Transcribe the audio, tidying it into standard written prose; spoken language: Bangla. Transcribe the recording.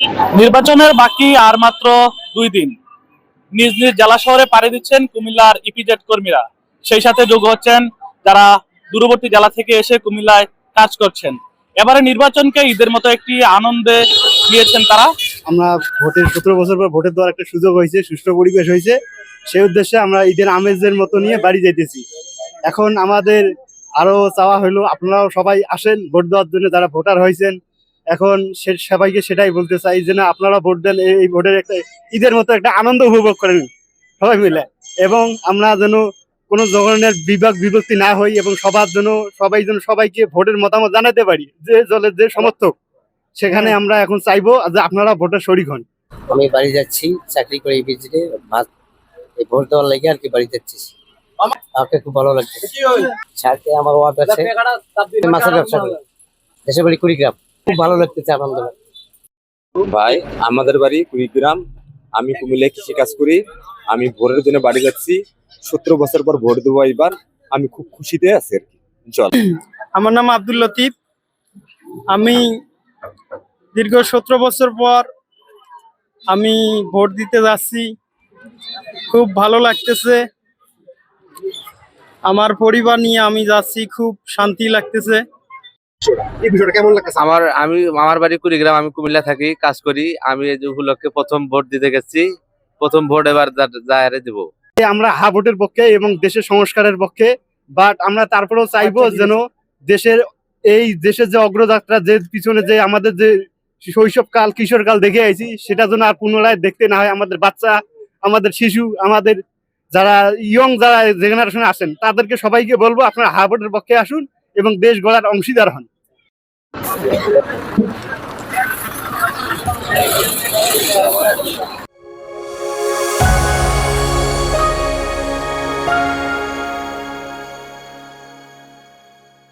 নির্বাচনের বাকি আর মাত্র 2 দিন। নিজ নিজ জেলা শহরে পাড়ি দিচ্ছেন কুমিল্লার ইপিজেড কর্মীরা। সেই সাথে যোগ হচ্ছেন যারা দূরবর্তী জেলা থেকে এসে কুমিল্লায় কাজ করছেন। এবারে নির্বাচনকে ঈদের মতো একটি আনন্দে নিয়েছেন তারা। আমরা ভোটের 17 বছর পর ভোটের দেওয়ার একটা সুযোগ হয়েছে, সুষ্ঠু পরিবেশ হয়েছে, সেই উদ্দেশ্যে আমরা ঈদের আমেজের মতো নিয়ে বাড়ি যাইতেছি। এখন আমাদের আরো চাওয়া হলো আপনারাও সবাই আসেন ভোট দেওয়ার জন্য, যারা ভোটার হয়েছেন। এখন সবাইকে সেটাই বলতে চাই যে না, আপনারা ভোট দেন, এই ভোটের একটা ঈদের মতো একটা আনন্দ উপভোগ করেন সবাই মিলে, এবং আমরা যেন কোনো ধরনের বিভক্তি না হই, এবং সবার জন্য সবাই যেন সবাইকে ভোটের মতামত জানাতে পারি, যে দলের যে সমর্থক। সেখানে আমরা এখন চাইবো যে আপনারা ভোটের শরিক হন। আমি বাড়ি যাচ্ছি, চাকরি করে এই ভিজিটে এই ভোট দেওয়ার লাগে আর কি বাড়ি যাচ্ছি। আমাকে খুব ভালো লাগছে। সাথে আমার ওয়ার্ড আছে, মাছের ব্যবসা করি, দেশের বাড়ি কুড়িগ্রাম। খুব ভালো লাগতেছে, আনন্দ লাগছে। ভাই, আমাদের বাড়ি কুড়িগ্রাম। আমি কুমিল্লায় কৃষি কাজ করি। আমি ভোটের জন্য বাড়ি যাচ্ছি। 17 বছর পর ভোট দেবো এবার। আমি খুব খুশিতে আছি আর কি। চল। আমার নাম আব্দুল লতিফ। আমি দীর্ঘ 17 বছর পর আমি ভোট দিতে যাচ্ছি। খুব ভালো লাগতেছে, আমার পরিবার নিয়ে আমি যাচ্ছি, খুব শান্তি লাগতেছে। এই বিষয়টা কেমন লাগছে? আমার বাড়ি কুড়িগ্রাম, আমি কুমিল্লা থাকি, কাজ করি। আমি এই যে উপলক্ষে প্রথম ভোট দিতে গেছি। প্রথম ভোট এবার যায় দিব। আমরা হা ভোটের পক্ষে এবং দেশের সংস্কারের পক্ষে, বাট আমরা তারপরেও চাইবো যেন দেশের যে অগ্রযাত্রা, যে পিছনে যে আমাদের যে শৈশবকাল কিশোরকাল দেখে আইছি, সেটা যেন আর পুনরায় দেখতে না হয়। আমাদের বাচ্চা, আমাদের শিশু, আমাদের যারা যারা জেনারেশনে আসেন, তাদেরকে সবাইকে বলবো আপনারা হা ভোটের পক্ষে আসুন এবং দেশ গড়ার অংশীদার হন।